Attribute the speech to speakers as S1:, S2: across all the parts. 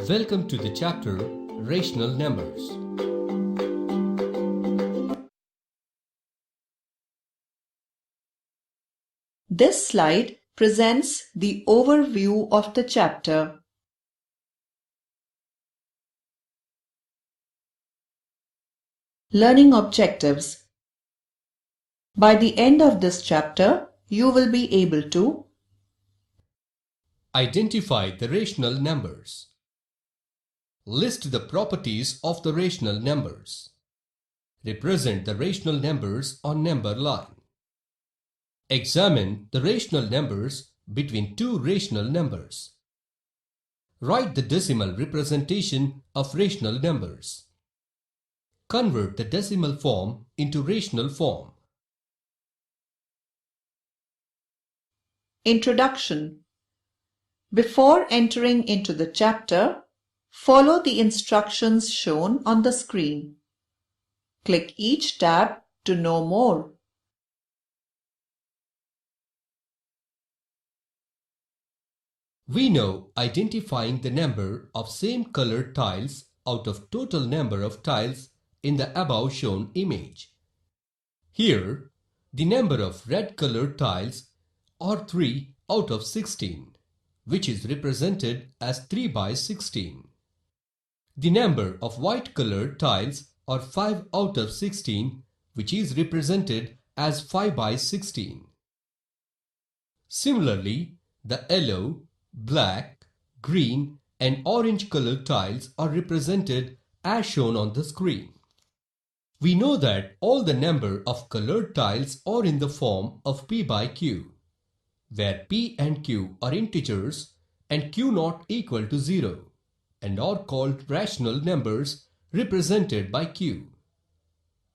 S1: Welcome to the chapter Rational Numbers.
S2: This slide presents the overview of the chapter. Learning objectives. By the end of this chapter, you will be able to
S1: Identify the rational numbers. List the properties of the rational numbers. Represent the rational numbers on number line. Examine the rational numbers between two rational numbers. Write the decimal representation of rational numbers. Convert the decimal form into rational form.
S2: Introduction. Before entering into the chapter, follow the instructions shown on the screen. Click each tab to know more.
S1: We know identifying the number of same colored tiles out of total number of tiles in the above shown image. Here, the number of red colored tiles are 3 out of 16, which is represented as 3 by 16. The number of white colored tiles are 5 out of 16, which is represented as 5 by 16. Similarly, the yellow, black, green and orange colored tiles are represented as shown on the screen. We know that all the number of colored tiles are in the form of P by Q, where P and Q are integers and Q not equal to 0 and are called rational numbers represented by Q.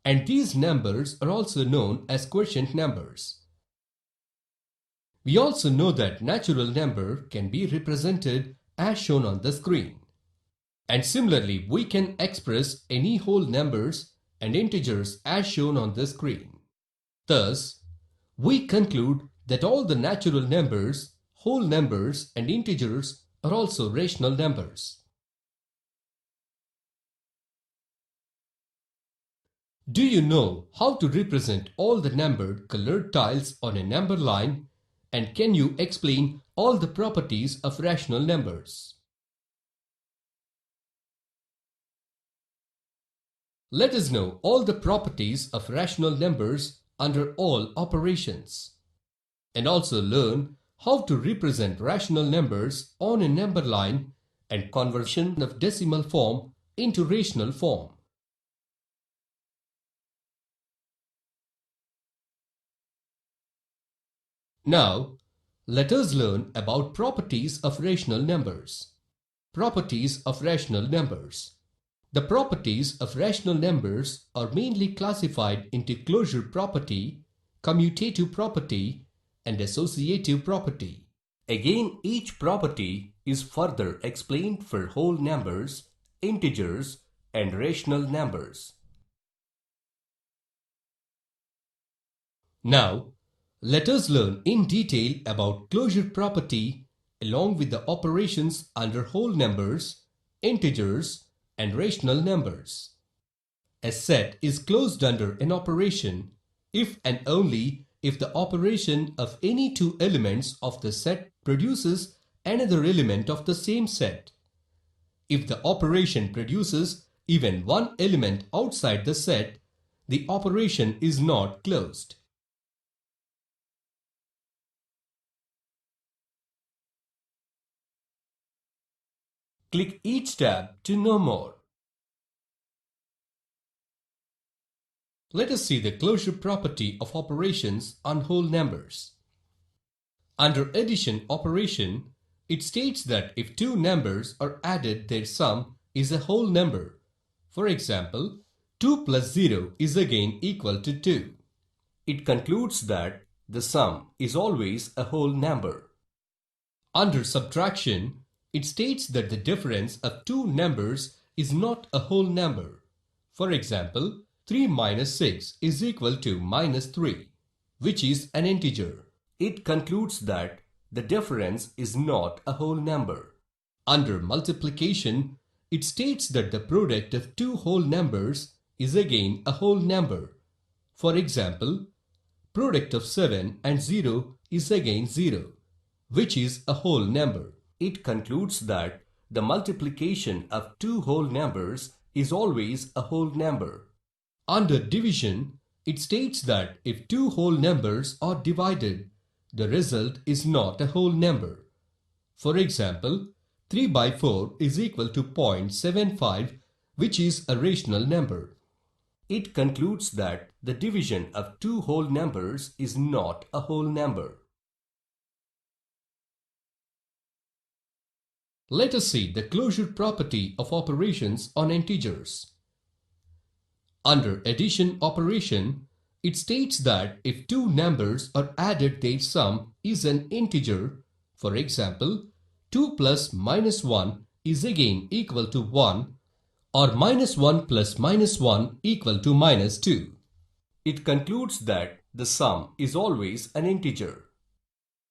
S1: And these numbers are also known as quotient numbers. We also know that natural number can be represented as shown on the screen. And similarly, we can express any whole numbers and integers as shown on the screen. Thus, we conclude that all the natural numbers, whole numbers and integers are also rational numbers. Do you know how to represent all the numbered colored tiles on a number line? And can you explain all the properties of rational numbers? Let us know all the properties of rational numbers under all operations, and also learn how to represent rational numbers on a number line and conversion of decimal form into rational form. Now, let us learn about properties of rational numbers. Properties of rational numbers. The properties of rational numbers are mainly classified into closure property, commutative property, and associative property. Again, each property is further explained for whole numbers, integers, and rational numbers. Now, let us learn in detail about closure property along with the operations under whole numbers, integers, and rational numbers. A set is closed under an operation if and only if the operation of any two elements of the set produces another element of the same set. If the operation produces even one element outside the set, the operation is not closed. Click each tab to know more. Let us see the closure property of operations on whole numbers. Under addition operation, it states that if two numbers are added, their sum is a whole number. For example, 2 plus 0 is again equal to 2. It concludes that the sum is always a whole number. Under subtraction, it states that the difference of two numbers is not a whole number. For example, 3 minus 6 is equal to minus 3, which is an integer. It concludes that the difference is not a whole number. Under multiplication, it states that the product of two whole numbers is again a whole number. For example, product of 7 and 0 is again 0, which is a whole number. It concludes that the multiplication of two whole numbers is always a whole number. Under division, it states that if two whole numbers are divided, the result is not a whole number. For example, 3 by 4 is equal to 0.75, which is a rational number. It concludes that the division of two whole numbers is not a whole number. Let us see the closure property of operations on integers. Under addition operation, it states that if two numbers are added, their sum is an integer. For example, 2 plus minus 1 is again equal to 1, or minus 1 plus minus 1 equal to minus 2. It concludes that the sum is always an integer.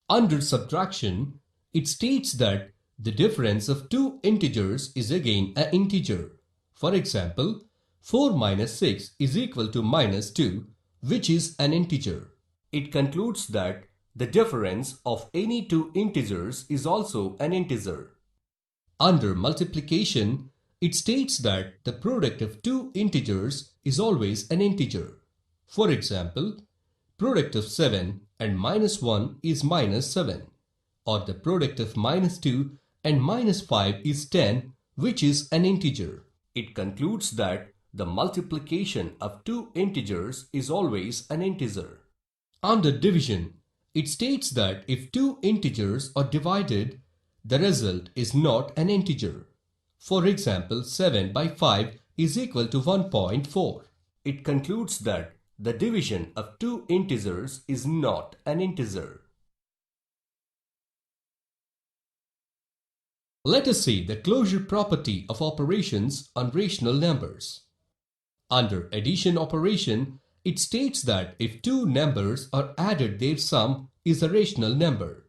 S1: Under subtraction, it states that the difference of two integers is again an integer. For example, 4 minus 6 is equal to minus 2, which is an integer. It concludes that the difference of any two integers is also an integer. Under multiplication, it states that the product of two integers is always an integer. For example, product of 7 and minus 1 is minus 7, or the product of minus 2 and minus 5 is 10, which is an integer. It concludes that the multiplication of two integers is always an integer. Under division, it states that if two integers are divided, the result is not an integer. For example, 7 by 5 is equal to 1.4. It concludes that the division of two integers is not an integer. Let us see the closure property of operations on rational numbers. Under addition operation, it states that if two numbers are added, their sum is a rational number.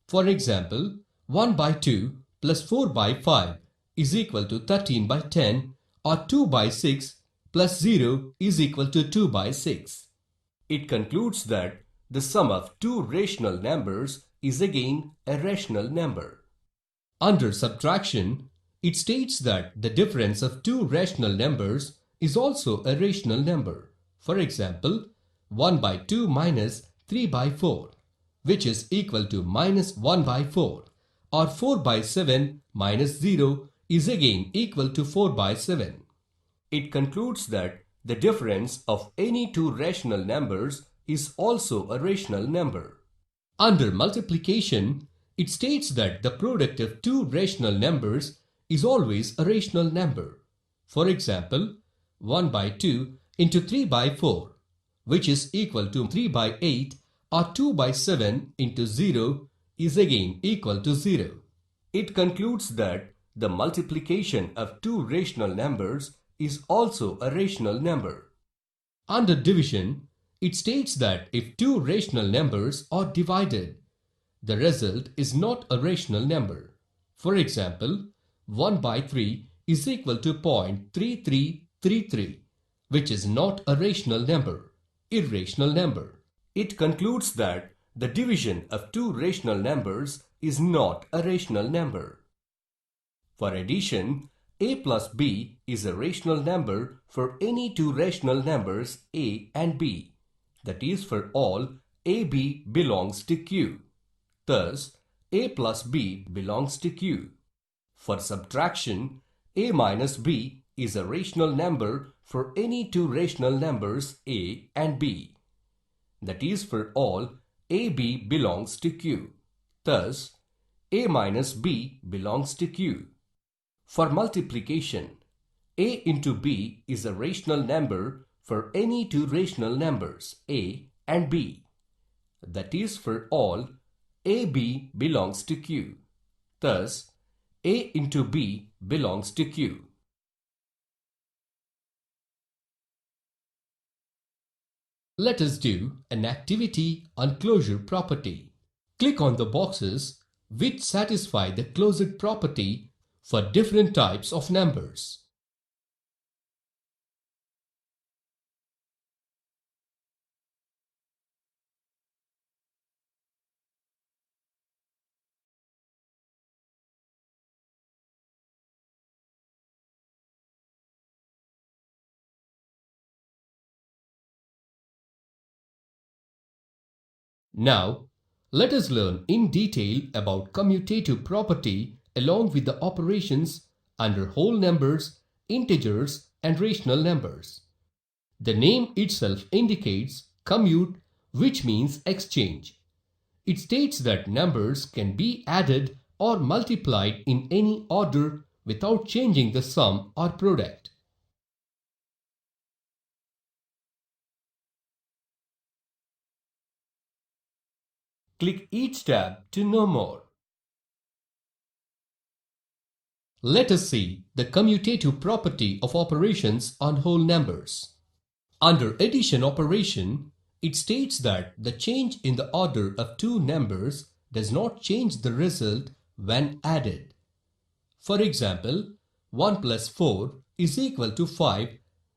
S1: For example, 1 by 2 plus 4 by 5 is equal to 13 by 10, or 2 by 6 plus 0 is equal to 2 by 6. It concludes that the sum of two rational numbers is again a rational number. Under subtraction, it states that the difference of two rational numbers is also a rational number. For example, 1 by 2 minus 3 by 4, which is equal to minus 1 by 4, or 4 by 7 minus 0 is again equal to 4 by 7. It concludes that the difference of any two rational numbers is also a rational number. Under multiplication, it states that the product of two rational numbers is always a rational number. For example, 1 by 2 into 3 by 4, which is equal to 3 by 8, or 2 by 7 into 0 is again equal to 0. It concludes that the multiplication of two rational numbers is also a rational number. Under division, it states that if two rational numbers are divided, the result is not a rational number. For example, 1 by 3 is equal to 0.3333, which is not a rational number, irrational number. It concludes that the division of two rational numbers is not a rational number. For addition, a plus b is a rational number for any two rational numbers a and b, that is, for all ab belongs to Q. Thus, a plus b belongs to Q. For subtraction, a minus b is a rational number for any two rational numbers a and b, that is, for all ab belongs to Q. Thus, a minus b belongs to Q. For multiplication, a into b is a rational number for any two rational numbers a and b, that is, for all ab belongs to Q. Thus, a into b belongs to Q. Let us do an activity on closure property. Click on the boxes which satisfy the closure property for different types of numbers. Now, let us learn in detail about commutative property along with the operations under whole numbers, integers, and rational numbers. The name itself indicates commute, which means exchange. It states that numbers can be added or multiplied in any order without changing the sum or product. Click each tab to know more. Let us see the commutative property of operations on whole numbers. Under addition operation, it states that the change in the order of two numbers does not change the result when added. For example, 1 plus 4 is equal to 5,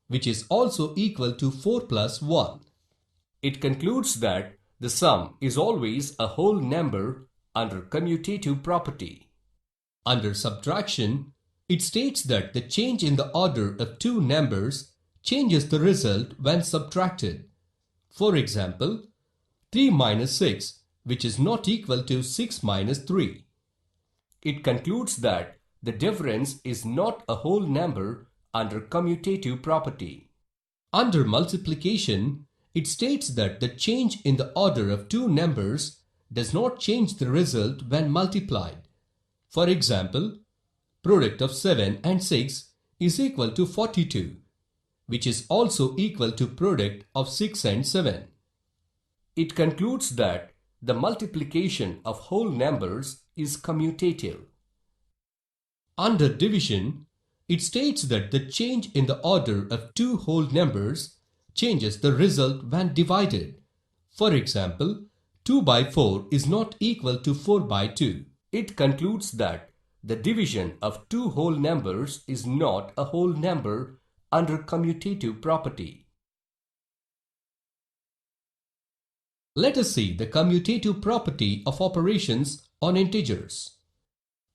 S1: which is also equal to 4 plus 1. It concludes that the sum is always a whole number under commutative property. Under subtraction, it states that the change in the order of two numbers changes the result when subtracted. For example, 3 minus 6, which is not equal to 6 minus 3. It concludes that the difference is not a whole number under commutative property. Under multiplication, it states that the change in the order of two numbers does not change the result when multiplied. For example, product of 7 and 6 is equal to 42, which is also equal to product of 6 and 7. It concludes that the multiplication of whole numbers is commutative. Under division, it states that the change in the order of two whole numbers changes the result when divided. For example, 2 by 4 is not equal to 4 by 2. It concludes that the division of two whole numbers is not a whole number under commutative property. Let us see the commutative property of operations on integers.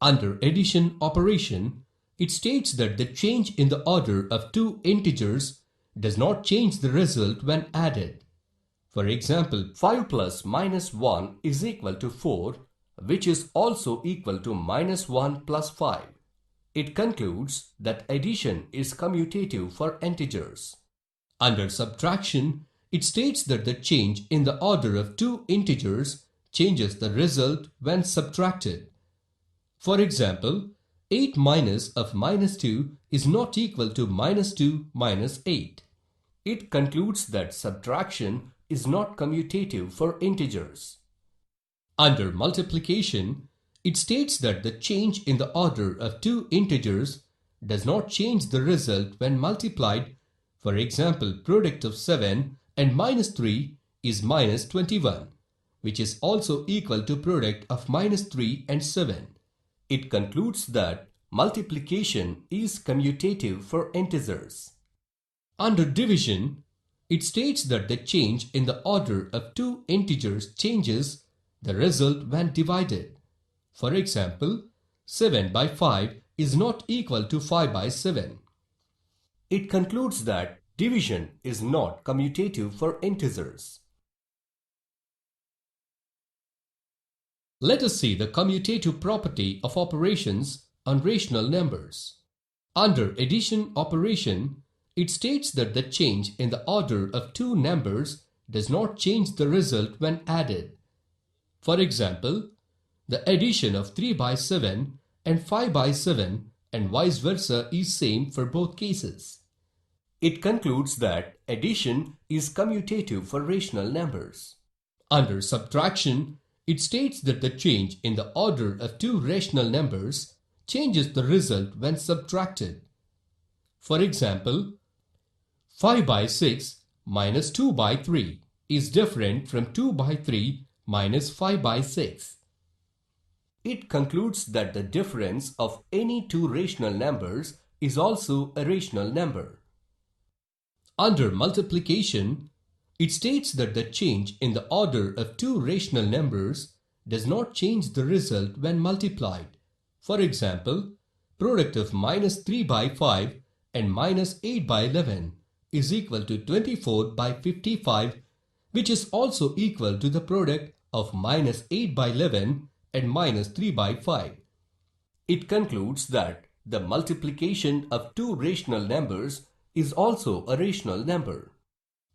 S1: Under addition operation, it states that the change in the order of two integers does not change the result when added. For example, 5 plus minus 1 is equal to 4, which is also equal to minus 1 plus 5. It concludes that addition is commutative for integers. Under subtraction, it states that the change in the order of two integers changes the result when subtracted. For example, 8 minus of minus 2 is not equal to minus 2 minus 8. It concludes that subtraction is not commutative for integers. Under multiplication, it states that the change in the order of two integers does not change the result when multiplied. For example, product of 7 and minus 3 is minus 21, which is also equal to product of minus 3 and 7. It concludes that multiplication is commutative for integers. Under division, it states that the change in the order of two integers changes the result when divided. For example, 7 by 5 is not equal to 5 by 7. It concludes that division is not commutative for integers. Let us see the commutative property of operations on rational numbers. Under addition operation, it states that the change in the order of two numbers does not change the result when added. For example, the addition of 3 by 7 and 5 by 7 and vice versa is same for both cases. It concludes that addition is commutative for rational numbers. Under subtraction, it states that the change in the order of two rational numbers changes the result when subtracted. For example, 5 by 6 minus 2 by 3 is different from 2 by 3 minus 5 by 6. It concludes that the difference of any two rational numbers is also a rational number. Under multiplication, it states that the change in the order of two rational numbers does not change the result when multiplied. For example, product of minus 3 by 5 and minus 8 by 11 is equal to 24 by 55, which is also equal to the product of minus 8 by 11 and minus 3 by 5. It concludes that the multiplication of two rational numbers is also a rational number.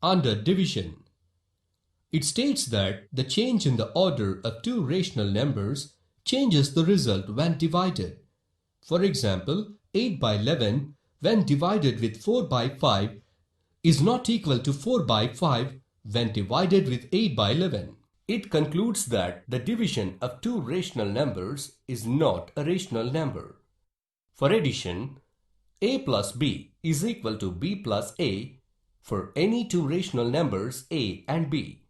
S1: Under division, it states that the change in the order of two rational numbers changes the result when divided. For example, 8 by 11 when divided with 4 by 5 is not equal to 4 by 5 when divided with 8 by 11. It concludes that the division of two rational numbers is not a rational number. For addition, a plus b is equal to b plus a for any two rational numbers a and b.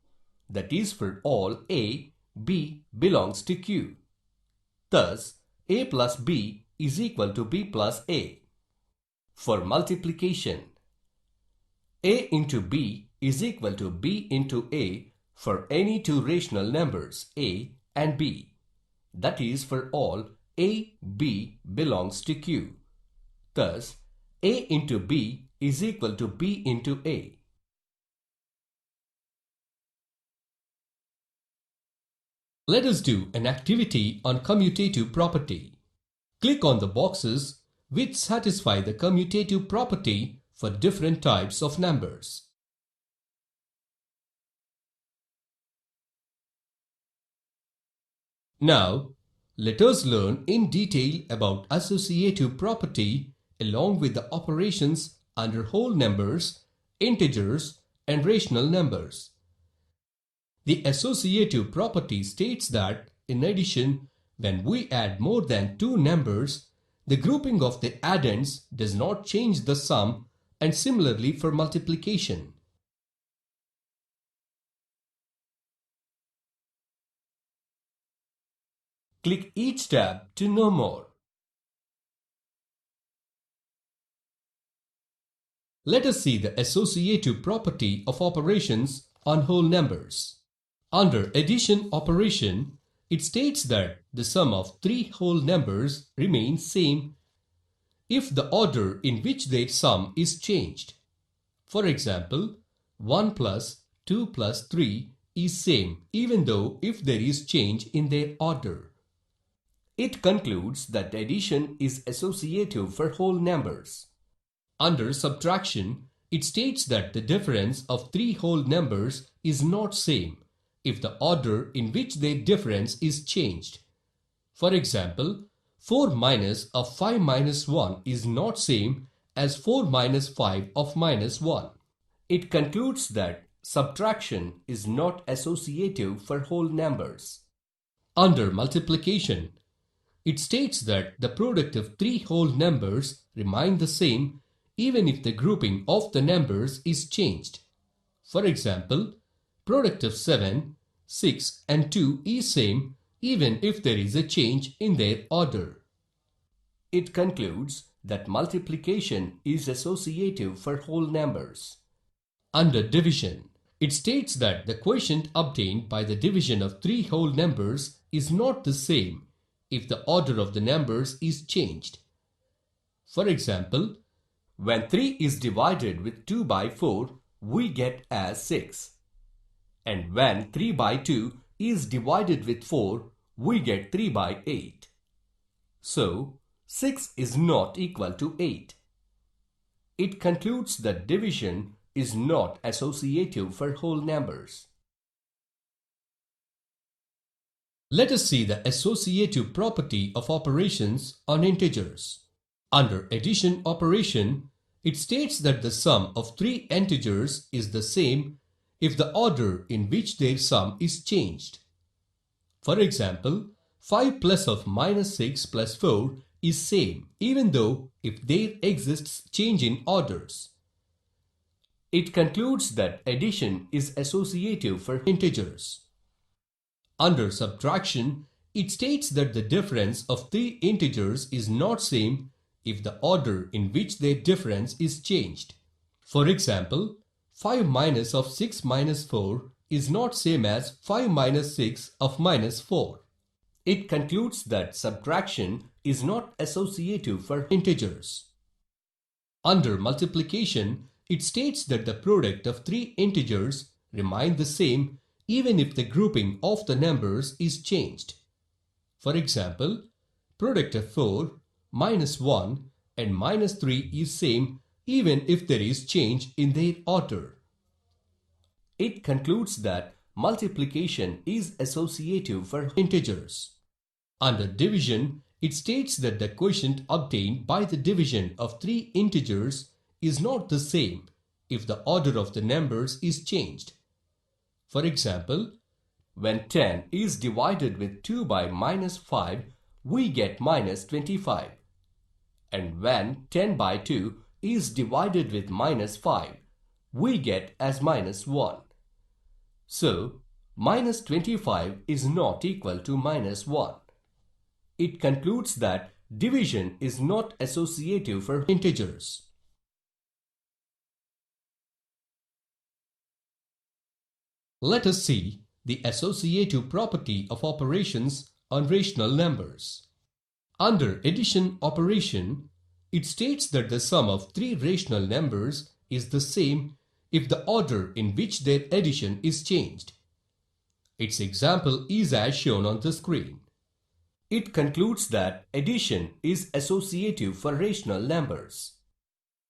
S1: That is, for all a, b belongs to Q. Thus, a plus b is equal to b plus a. For multiplication, a into b is equal to b into a for any two rational numbers a and b. That is, for all a, b belongs to Q. Thus, a into b is equal to b into a. Let us do an activity on commutative property. Click on the boxes which satisfy the commutative property for different types of numbers. Now, let us learn in detail about associative property along with the operations under whole numbers, integers, and rational numbers. The associative property states that, in addition, when we add more than two numbers, the grouping of the addends does not change the sum, and similarly for multiplication. Click each tab to know more. Let us see the associative property of operations on whole numbers. Under addition operation, it states that the sum of three whole numbers remains same if the order in which their sum is changed. For example, 1 plus 2 plus 3 is same even though if there is change in their order. It concludes that addition is associative for whole numbers. Under subtraction, it states that the difference of three whole numbers is not same if the order in which their difference is changed. For example, 4 minus of 5 minus 1 is not same as 4 minus 5 of minus 1. It concludes that subtraction is not associative for whole numbers. Under multiplication, it states that the product of three whole numbers remain the same even if the grouping of the numbers is changed. For example, product of 7, 6 and 2 is same even if there is a change in their order. It concludes that multiplication is associative for whole numbers. Under division, it states that the quotient obtained by the division of three whole numbers is not the same if the order of the numbers is changed. For example, when 3 is divided with 2 by 4, we get as 6. And when 3 by 2 is divided with 4, we get 3 by 8. So, 6 is not equal to 8. It concludes that division is not associative for whole numbers. Let us see the associative property of operations on integers. Under addition operation, it states that the sum of three integers is the same if the order in which their sum is changed. For example, 5 plus of minus 6 plus 4 is same even though if there exists change in orders. It concludes that addition is associative for integers. Under subtraction, It states that the difference of three integers is not same if the order in which their difference is changed. For example, 5 minus of 6 minus 4 is not same as 5 minus 6 of minus 4. It concludes that subtraction is not associative for integers. Under multiplication, it states that the product of three integers remain the same even if the grouping of the numbers is changed. For example, product of 4, minus 1 and minus 3 is same even if there is change in their order. It concludes that multiplication is associative for integers. Under division, it states that the quotient obtained by the division of three integers is not the same if the order of the numbers is changed. For example, when 10 is divided with 2 by minus 5, we get minus 25. And when 10 by 2 is divided with minus 5, we get as minus 1. So, minus 25 is not equal to minus 1. It concludes that division is not associative for integers. Let us see the associative property of operations on rational numbers. Under addition operation, it states that the sum of three rational numbers is the same if the order in which their addition is changed. Its example is as shown on the screen. It concludes that addition is associative for rational numbers.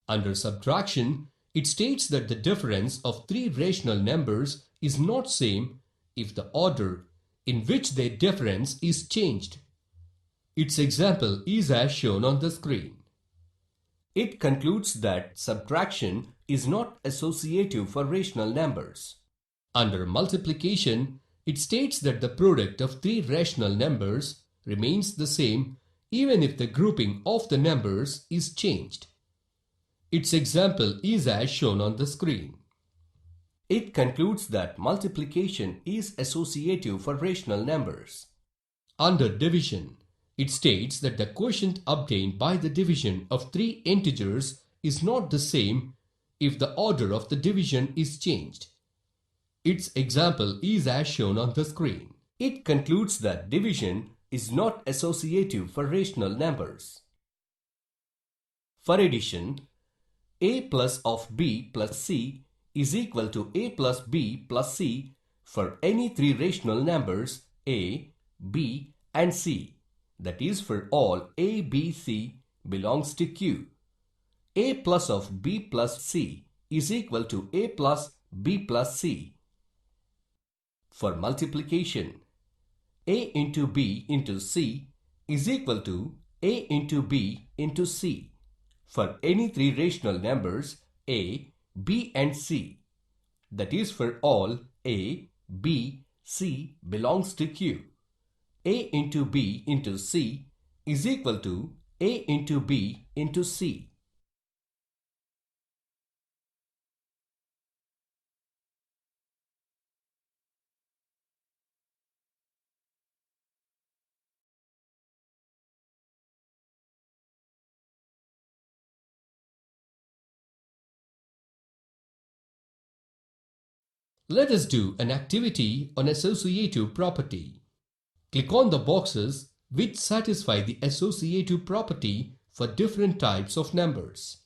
S1: Under subtraction, it states that the difference of three rational numbers is not same if the order in which their difference is changed. Its example is as shown on the screen. It concludes that subtraction is not associative for rational numbers. Under multiplication, it states that the product of three rational numbers remains the same even if the grouping of the numbers is changed. Its example is as shown on the screen. It concludes that multiplication is associative for rational numbers. Under division, it states that the quotient obtained by the division of three integers is not the same if the order of the division is changed. Its example is as shown on the screen. It concludes that division is not associative for rational numbers. For addition, a plus of b plus c is equal to a plus b plus c for any three rational numbers a, b and c, that is for all a, b, c belongs to Q. A plus of b plus c is equal to a plus b plus c. For multiplication, a into b into c is equal to a into b into c for any three rational numbers a, b and c, that is for all a, b, c belongs to Q. A into b into c is equal to a into b into c. Let us do an activity on associative property. Click on the boxes which satisfy the associative property for different types of numbers.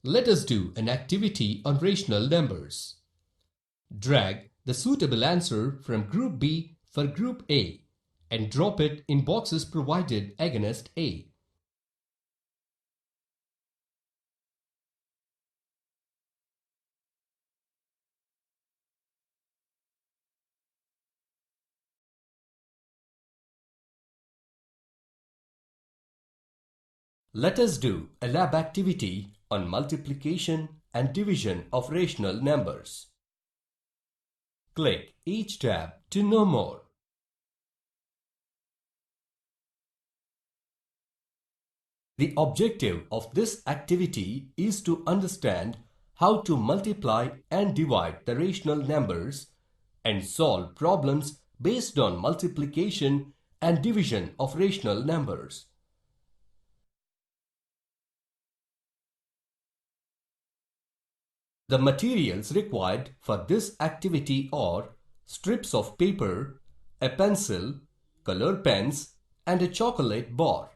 S1: Let us do an activity on rational numbers. Drag the suitable answer from Group B for Group A and drop it in boxes provided against A. Let us do a lab activity on multiplication and division of rational numbers. Click each tab to know more. The objective of this activity is to understand how to multiply and divide the rational numbers and solve problems based on multiplication and division of rational numbers. The materials required for this activity are strips of paper, a pencil, color pens, and a chocolate bar.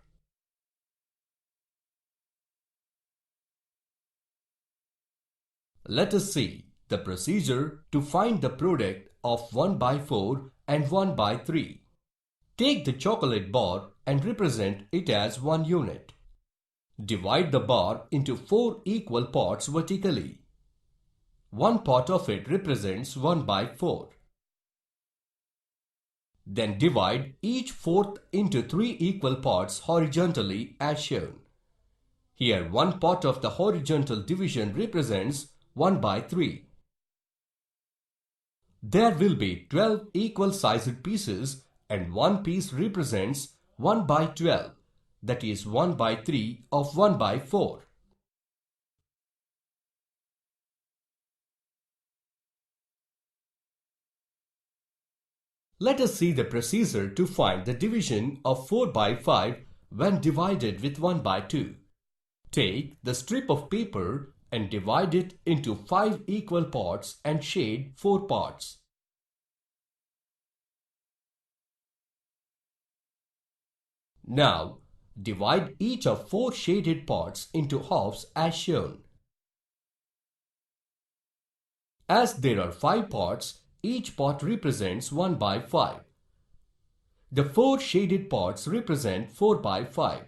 S1: Let us see the procedure to find the product of 1 by 4 and 1 by 3. Take the chocolate bar and represent it as one unit. Divide the bar into 4 equal parts vertically. One part of it represents 1 by 4. Then divide each fourth into 3 equal parts horizontally as shown. Here one part of the horizontal division represents 1 by 3. There will be 12 equal sized pieces and one piece represents 1 by 12, that is 1 by 3 of 1 by 4. Let us see the procedure to find the division of 4 by 5 when divided with 1 by 2. Take the strip of paper and divide it into 5 equal parts and shade 4 parts. Now, divide each of 4 shaded parts into halves as shown. As there are 5 parts, each part represents 1 by 5. The 4 shaded parts represent 4 by 5.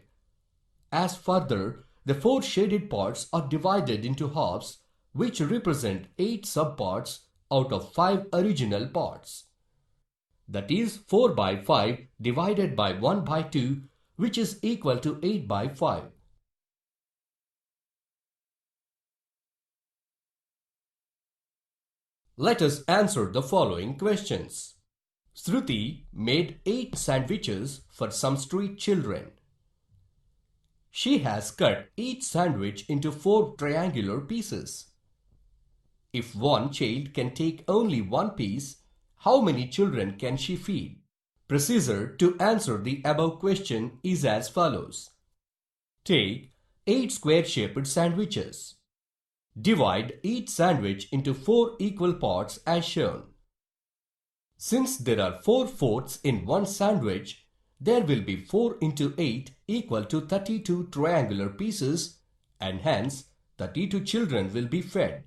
S1: As further, the 4 shaded parts are divided into halves, which represent 8 subparts out of 5 original parts. That is 4 by 5 divided by 1 by 2, which is equal to 8 by 5. Let us answer the following questions. Shruti made 8 sandwiches for some street children. She has cut each sandwich into 4 triangular pieces. If one child can take only one piece, how many children can she feed? Procedure to answer the above question is as follows. Take 8 square-shaped sandwiches. Divide each sandwich into 4 equal parts as shown. Since there are 4 fourths in one sandwich, there will be 4 into 8 equal to 32 triangular pieces and hence 32 children will be fed.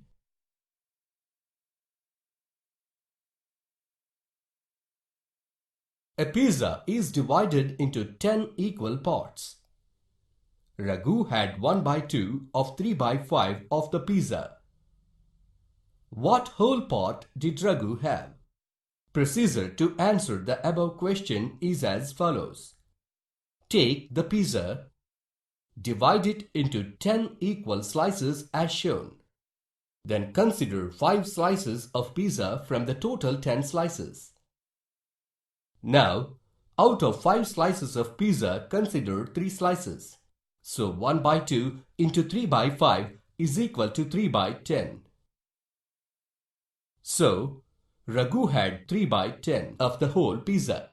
S1: A pizza is divided into 10 equal parts. Raghu had 1 by 2 of 3 by 5 of the pizza. What whole part did Raghu have? Procedure to answer the above question is as follows. Take the pizza, divide it into 10 equal slices as shown. Then consider 5 slices of pizza from the total 10 slices. Now, out of 5 slices of pizza, consider 3 slices. So 1 by 2 into 3 by 5 is equal to 3 by 10. So, Raghu had 3 by 10 of the whole pizza.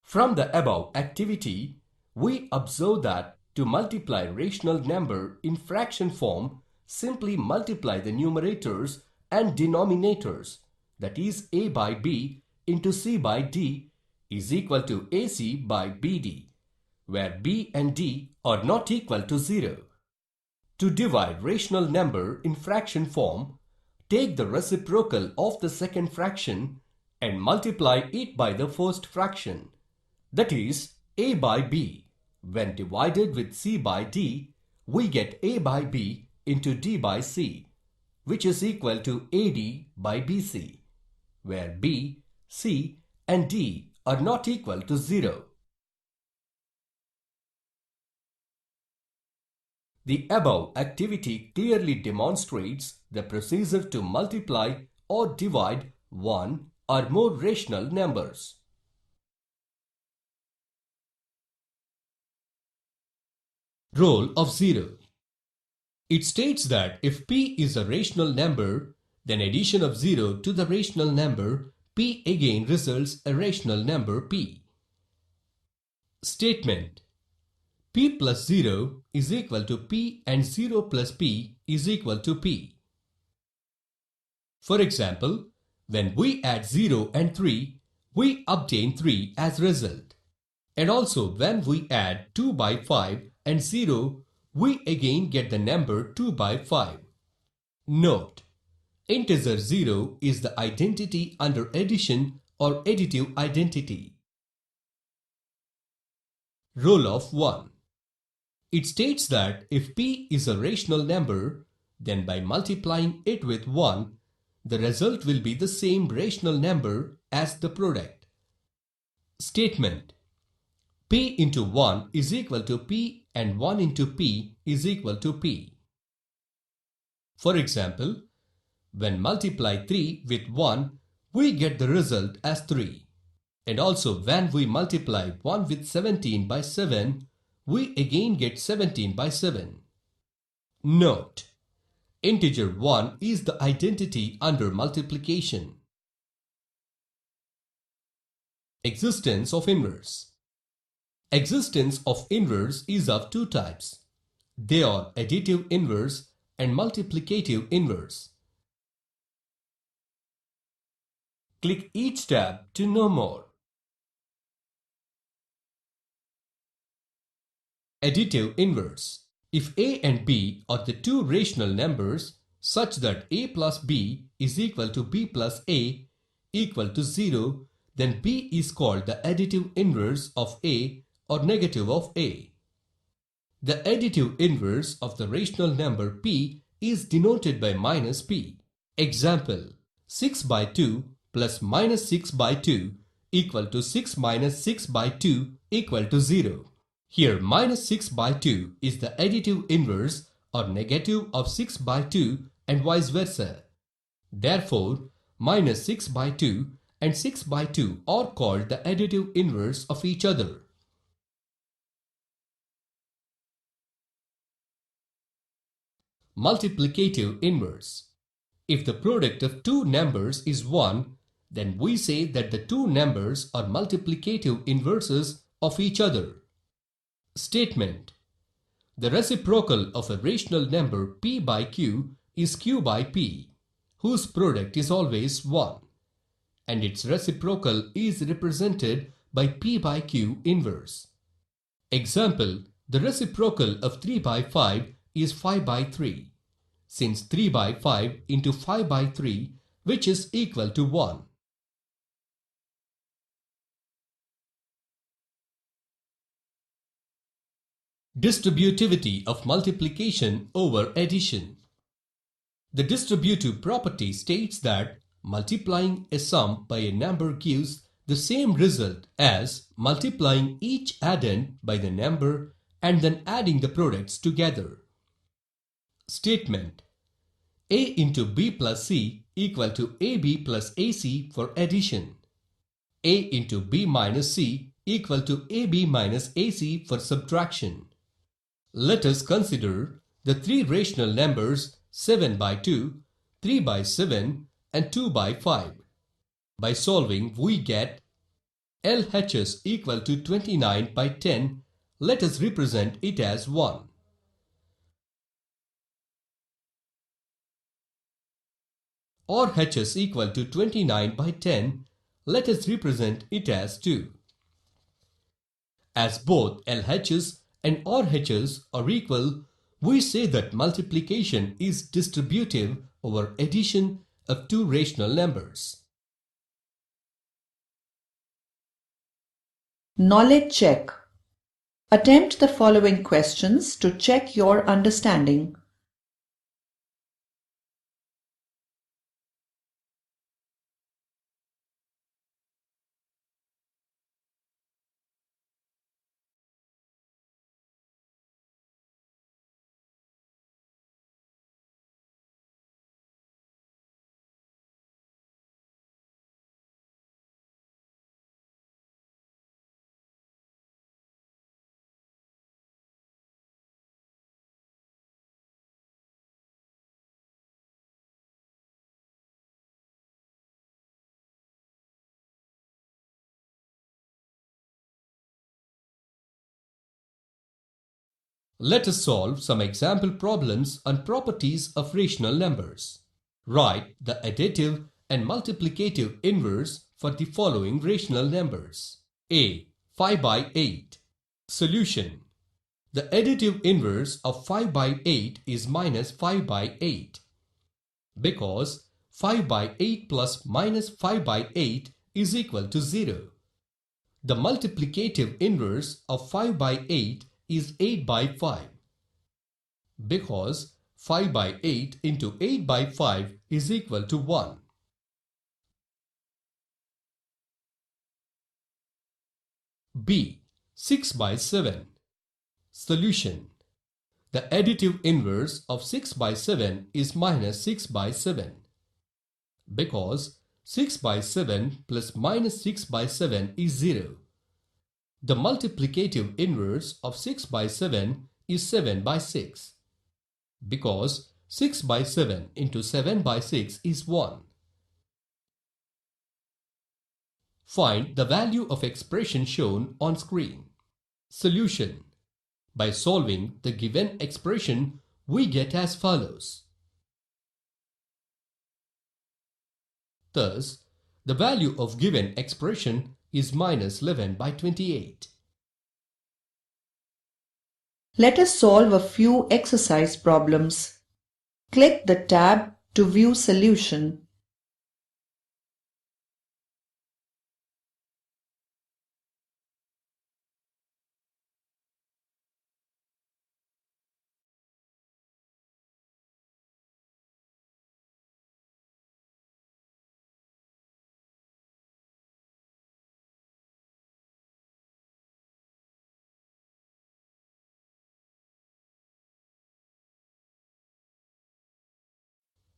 S1: From the above activity, we observe that to multiply rational number in fraction form, simply multiply the numerators and denominators, that is a by b into c by d is equal to ac by bd, where b and d are not equal to 0. To divide rational number in fraction form, take the reciprocal of the second fraction and multiply it by the first fraction, that is a by b. When divided with c by d, we get a by b into d by c, which is equal to ad by bc, where b, c and d are not equal to 0. The above activity clearly demonstrates the procedure to multiply or divide 1, are more rational numbers. Role of 0. It states that if p is a rational number, then addition of 0 to the rational number p again results a rational number p. Statement: p plus 0 is equal to p and 0 plus p is equal to p. For example, when we add 0 and 3, we obtain 3 as result. And also when we add 2 by 5 and 0, we again get the number 2 by 5. Note: integer 0 is the identity under addition or additive identity. Role of 1. It states that if p is a rational number, then by multiplying it with 1, the result will be the same rational number as the product. Statement: p into 1 is equal to p and 1 into p is equal to p. For example, when multiply 3 with 1, we get the result as 3. And also when we multiply 1 with 17 by 7, we again get 17 by 7. Note: integer 1 is the identity under multiplication. Existence of inverse. Existence of inverse is of two types. They are additive inverse and multiplicative inverse. Click each tab to know more. Additive inverse. If a and b are the two rational numbers such that a plus b is equal to b plus a equal to 0, then b is called the additive inverse of a or negative of a. The additive inverse of the rational number p is denoted by minus p. Example: 6 by 2 plus minus 6 by 2 equal to 6 minus 6 by 2 equal to 0. Here minus 6 by 2 is the additive inverse or negative of 6 by 2 and vice versa. Therefore, minus 6 by 2 and 6 by 2 are called the additive inverse of each other. Multiplicative inverse. If the product of two numbers is 1, then we say that the two numbers are multiplicative inverses of each other. Statement: the reciprocal of a rational number p by q is q by p, whose product is always 1, and its reciprocal is represented by p by q inverse. Example: the reciprocal of 3 by 5 is 5 by 3, since 3 by 5 into 5 by 3, which is equal to 1. Distributivity of multiplication over addition. The distributive property states that multiplying a sum by a number gives the same result as multiplying each addend by the number and then adding the products together. Statement: a into b plus c equal to ab plus ac for addition. A into b minus c equal to ab minus ac for subtraction. Let us consider the three rational numbers 7 by 2, 3 by 7 and 2 by 5. By solving we get LHS equal to 29 by 10. Let us represent it as 1. RHS equal to 29 by 10. Let us represent it as 2. As both LHS and RHS are equal, we say that multiplication is distributive over addition of two rational numbers.
S2: Knowledge check. Attempt the following questions to check your understanding.
S1: Let us solve some example problems on properties of rational numbers. Write the additive and multiplicative inverse for the following rational numbers. A. 5 by 8. Solution. The additive inverse of 5 by 8 is minus 5 by 8. Because 5 by 8 plus minus 5 by 8 is equal to 0. The multiplicative inverse of 5 by 8 is 8 by 5. Because 5 by 8 into 8 by 5 is equal to 1. B. 6 by 7. Solution. The additive inverse of 6 by 7 is minus 6 by 7. Because 6 by 7 plus minus 6 by 7 is 0. The multiplicative inverse of 6 by 7 is 7 by 6. Because 6 by 7 into 7 by 6 is 1. Find the value of expression shown on screen. Solution. By solving the given expression, we get as follows. Thus, the value of given expression is minus 11 by 28.
S2: Let us solve a few exercise problems. Click the tab to view solution.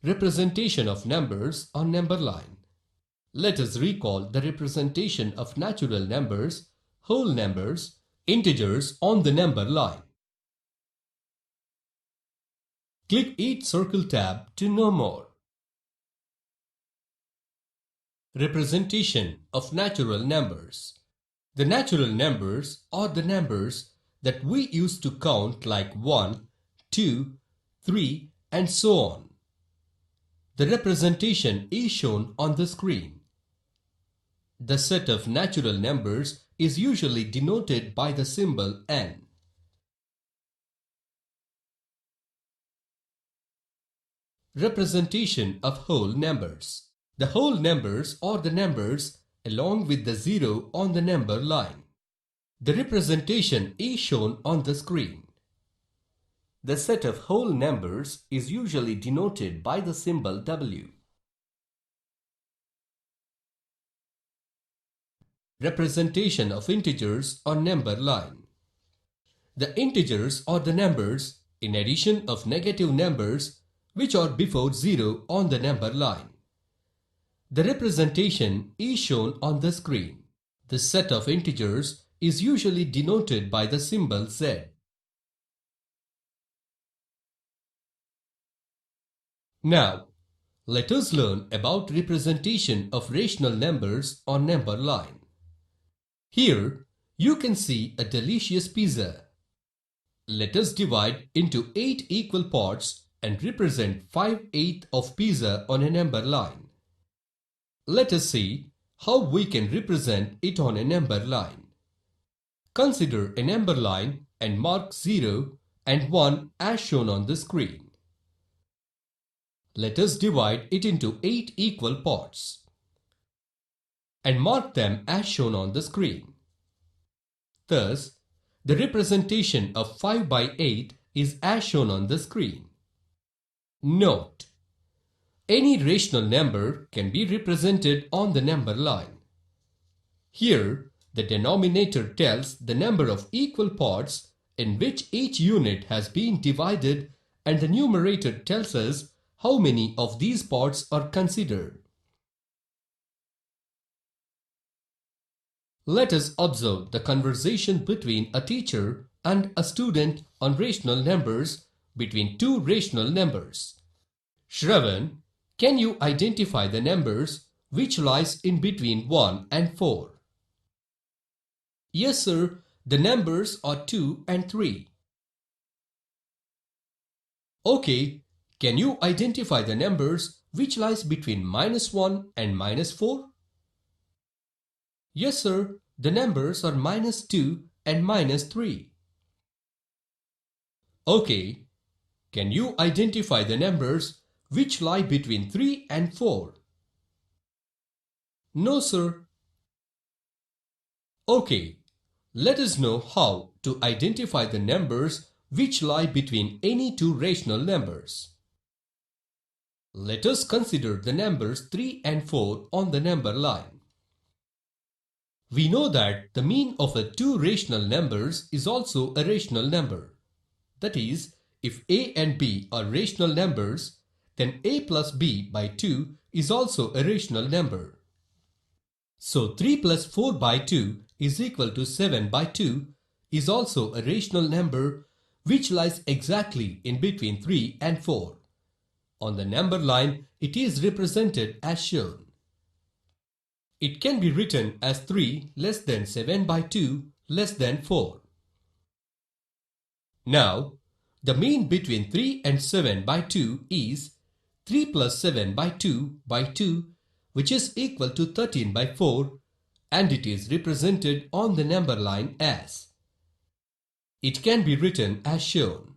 S1: Representation of numbers on number line. Let us recall the representation of natural numbers, whole numbers, integers on the number line. Click each circle tab to know more. Representation of natural numbers. The natural numbers are the numbers that we use to count like 1, 2, 3 and so on. The representation is shown on the screen. The set of natural numbers is usually denoted by the symbol n. Representation of whole numbers. The whole numbers are the numbers along with the 0 on the number line. The representation is shown on the screen. The set of whole numbers is usually denoted by the symbol W. Representation of integers on number line. The integers are the numbers, in addition of negative numbers, which are before 0 on the number line. The representation is shown on the screen. The set of integers is usually denoted by the symbol Z. Now, let us learn about representation of rational numbers on number line. Here, you can see a delicious pizza. Let us divide into 8 equal parts and represent 5/8 of pizza on a number line. Let us see how we can represent it on a number line. Consider a number line and mark 0 and 1 as shown on the screen. Let us divide it into 8 equal parts and mark them as shown on the screen. Thus, the representation of 5 by 8 is as shown on the screen. Note: any rational number can be represented on the number line. Here, the denominator tells the number of equal parts in which each unit has been divided, and the numerator tells us how many of these parts are considered. Let us observe the conversation between a teacher and a student on rational numbers between two rational numbers. Shravan, can you identify the numbers which lies in between 1 and 4? Yes, sir. The numbers are 2 and 3. Okay, can you identify the numbers which lies between -1 and -4? Yes, sir. The numbers are -2 and -3. Okay, can you identify the numbers which lie between 3 and 4? No, sir. Okay, let us know how to identify the numbers which lie between any two rational numbers. Let us consider the numbers 3 and 4 on the number line. We know that the mean of a two rational numbers is also a rational number. That is, if a and b are rational numbers, then a plus b by 2 is also a rational number. So 3 plus 4 by 2 is equal to 7 by 2 is also a rational number which lies exactly in between 3 and 4. On the number line, it is represented as shown. It can be written as 3 less than 7 by 2 less than 4. Now, the mean between 3 and 7 by 2 is 3 plus 7 by 2 by 2, which is equal to 13 by 4, and it is represented on the number line as. It can be written as shown.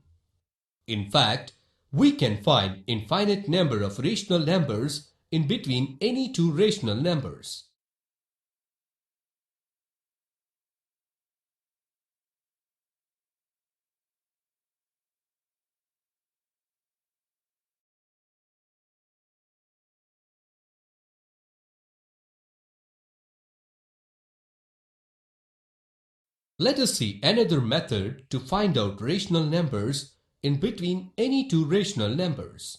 S1: In fact, we can find infinite number of rational numbers in between any two rational numbers. Let us see another method to find out rational numbers in between any two rational numbers.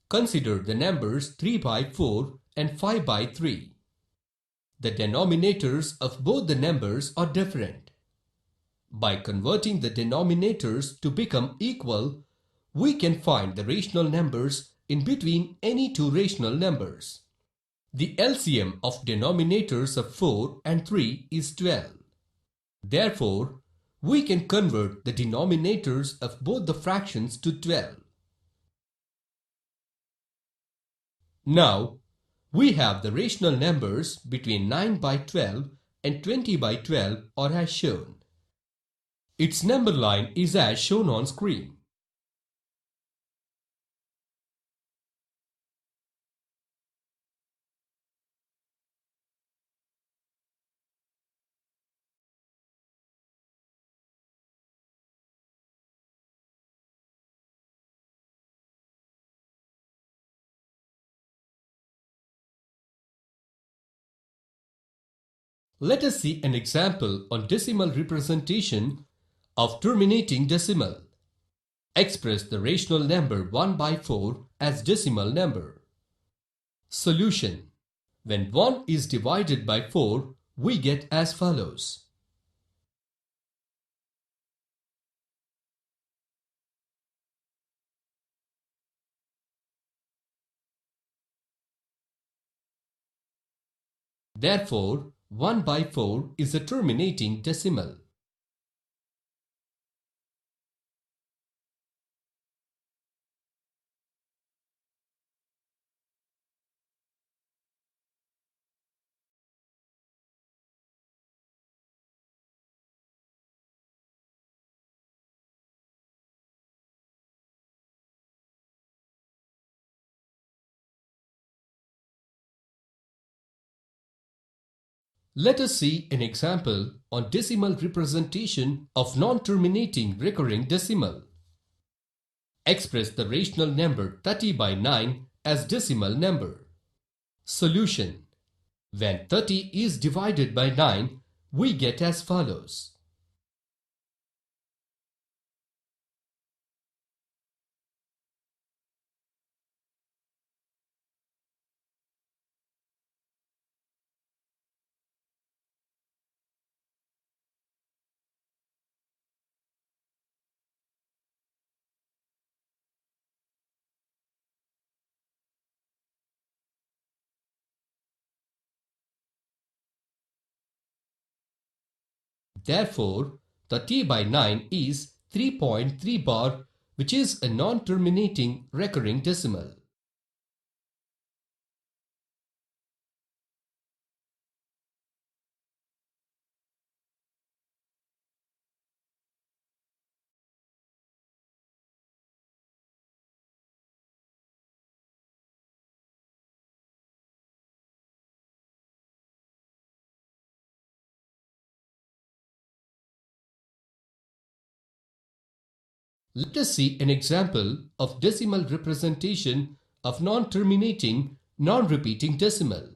S1: Consider the numbers 3 by 4 and 5 by 3. The denominators of both the numbers are different. By converting the denominators to become equal, we can find the rational numbers in between any two rational numbers. The LCM of denominators of 4 and 3 is 12. Therefore, we can convert the denominators of both the fractions to 12. Now, we have the rational numbers between 9 by 12 and 20 by 12 are as shown. Its number line is as shown on screen. Let us see an example on decimal representation of terminating decimal. Express the rational number 1 by 4 as decimal number. Solution. When 1 is divided by 4, we get as follows. Therefore, 1 by 4 is a terminating decimal. Let us see an example on decimal representation of non-terminating recurring decimal. Express the rational number 30 by 9 as decimal number. Solution. When 30 is divided by 9, we get as follows. Therefore, 30 by 9 is 3.3 bar, which is a non-terminating recurring decimal. Let us see an example of decimal representation of non-terminating, non-repeating decimal.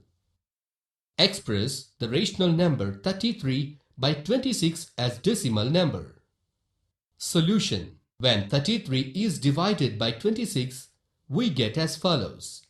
S1: Express the rational number 33 by 26 as decimal number. Solution: when 33 is divided by 26, we get as follows.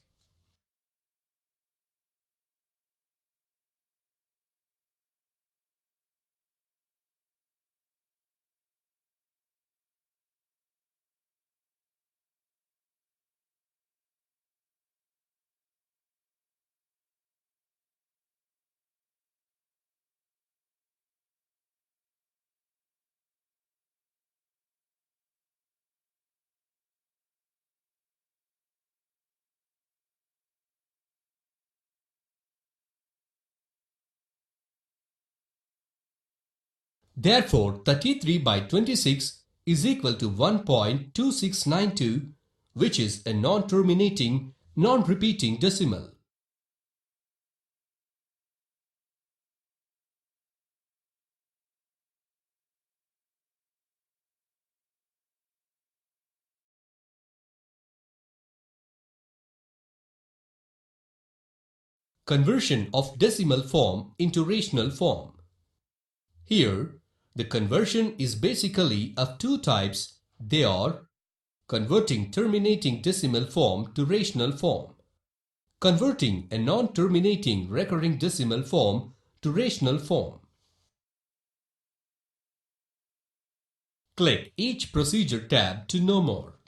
S1: Therefore, 33 by 26 is equal to 1.2692, which is a non-terminating, non-repeating decimal. Conversion of decimal form into rational form. Here, the conversion is basically of two types. They are converting terminating decimal form to rational form, converting a non-terminating recurring decimal form to rational form. Click each procedure tab to know more.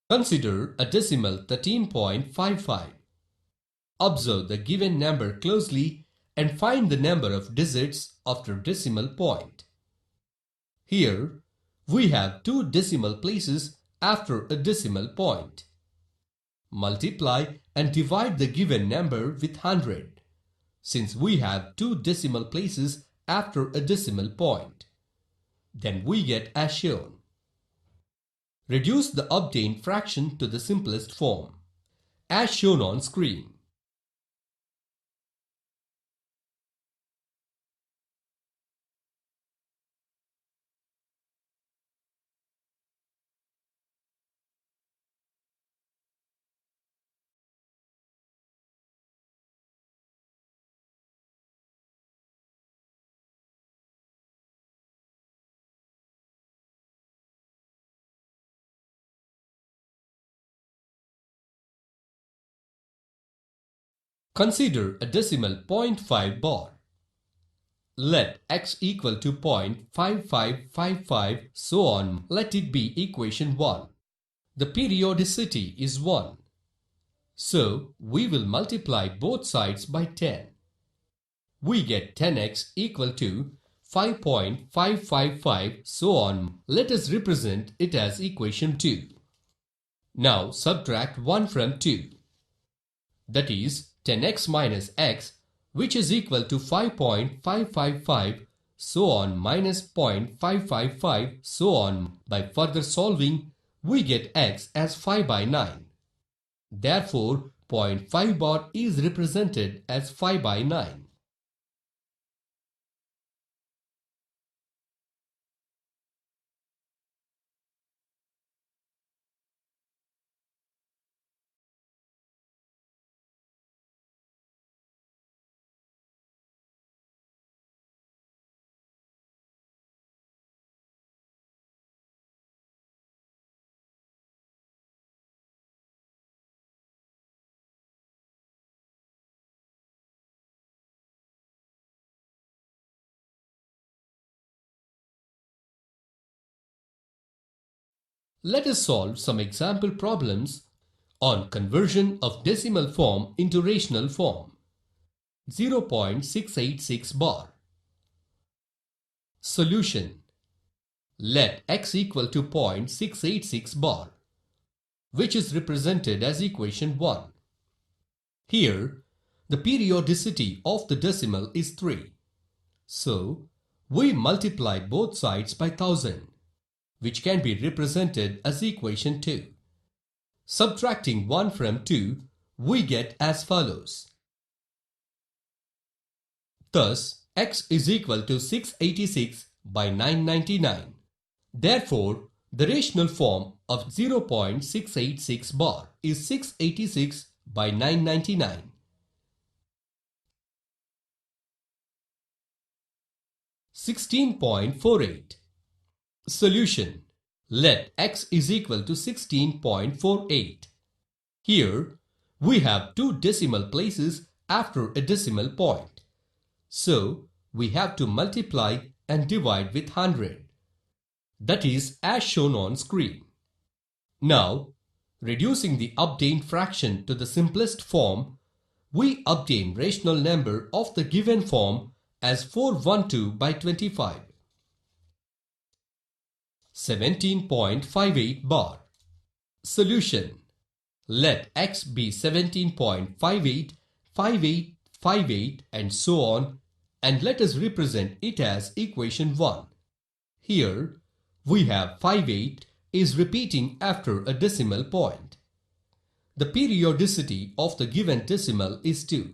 S1: Consider a decimal 13.55. Observe the given number closely and find the number of digits after decimal point. Here, we have two decimal places after a decimal point. Multiply and divide the given number with 100, since we have two decimal places after a decimal point. Then we get as shown. Reduce the obtained fraction to the simplest form, as shown on screen. Consider a decimal 0.5 bar. Let x equal to 0.5555, so on. Let it be equation 1. The periodicity is 1. So, we will multiply both sides by 10. We get 10x equal to 5.555, so on. Let us represent it as equation 2. Now subtract 1 from 2. That is 10x minus x, which is equal to 5.555, so on, minus 0.555, so on. By further solving, we get x as 5 by 9. Therefore, 0.5 bar is represented as 5 by 9. let us solve some example problems on conversion of decimal form into rational form. 0.686 bar. Solution. Let x equal to 0.686 bar, which is represented as equation 1. Here, the periodicity of the decimal is 3. So, we multiply both sides by 1000, which can be represented as equation 2. Subtracting 1 from 2, we get as follows. Thus, x is equal to 686 by 999. Therefore, the rational form of 0.686 bar is 686 by 999. (16.48). Solution. Let x is equal to 16.48. Here, we have two decimal places after a decimal point. So, we have to multiply and divide with 100. That is as shown on screen. Now, reducing the obtained fraction to the simplest form, we obtain rational number of the given form as 412 by 25. 17.58 bar. Solution. Let x be 17.58, 58, 58 and so on, and let us represent it as equation 1. Here, we have 58 is repeating after a decimal point. The periodicity of the given decimal is 2.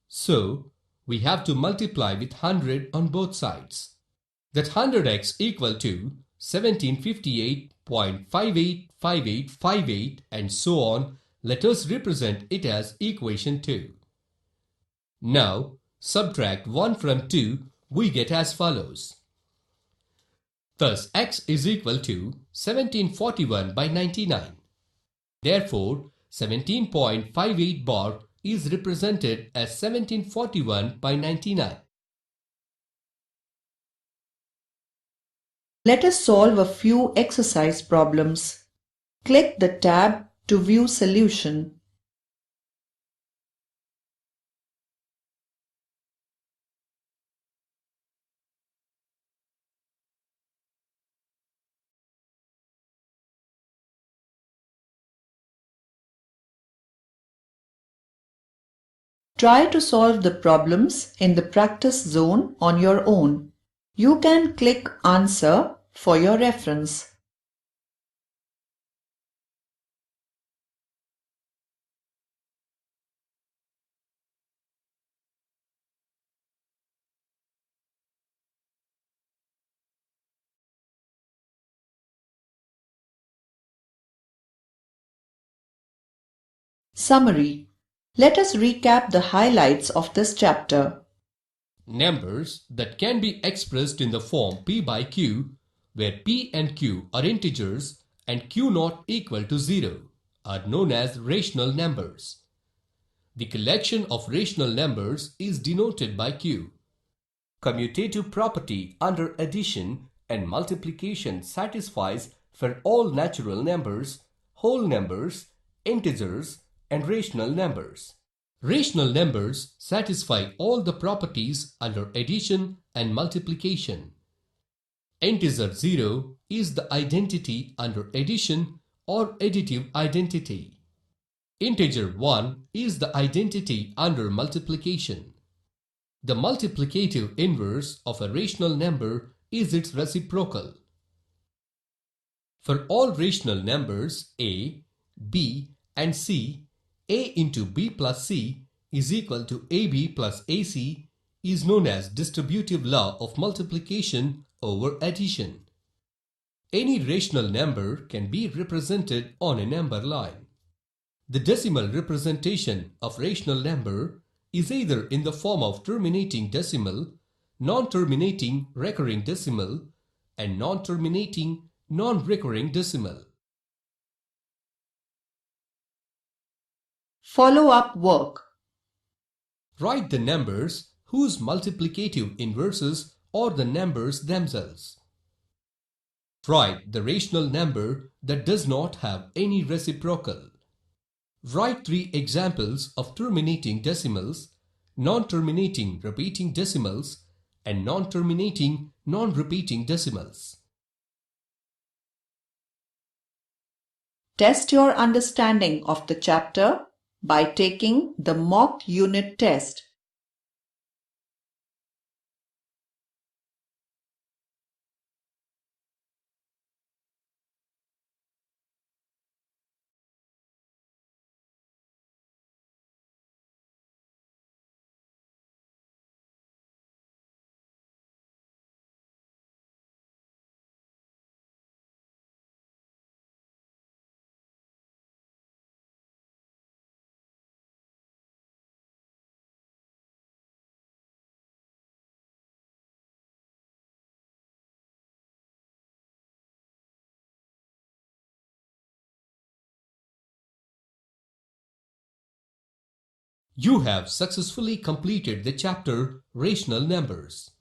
S1: So, we have to multiply with 100 on both sides. That 100x equal to 1758.585858 and so on. Let us represent it as equation 2. Now, subtract 1 from 2, we get as follows. Thus, x is equal to 1741 by 99. Therefore, 17.58 bar is represented as 1741 by 99.
S2: Let us solve a few exercise problems. Click the tab to view solution. Try to solve the problems in the practice zone on your own. You can click Answer for your reference. Summary. Let us recap the highlights of this chapter.
S1: Numbers that can be expressed in the form p by q, where p and q are integers and q not equal to 0, are known as rational numbers. The collection of rational numbers is denoted by q. Commutative property under addition and multiplication satisfies for all natural numbers, whole numbers, integers, and rational numbers. Rational numbers satisfy all the properties under addition and multiplication. Integer 0 is the identity under addition or additive identity. Integer 1 is the identity under multiplication. The multiplicative inverse of a rational number is its reciprocal. For all rational numbers a, b, and c, a into b plus c is equal to ab plus ac is known as distributive law of multiplication over addition. Any rational number can be represented on a number line. The decimal representation of rational number is either in the form of terminating decimal, non-terminating recurring decimal, and non-terminating non-recurring decimal.
S2: Follow-up work.
S1: Write the numbers whose multiplicative inverses are the numbers themselves. Write the rational number that does not have any reciprocal. Write 3 examples of terminating decimals, non-terminating repeating decimals, and non-terminating non-repeating decimals.
S2: Test your understanding of the chapter by taking the mock unit test.
S1: You have successfully completed the chapter Rational Numbers.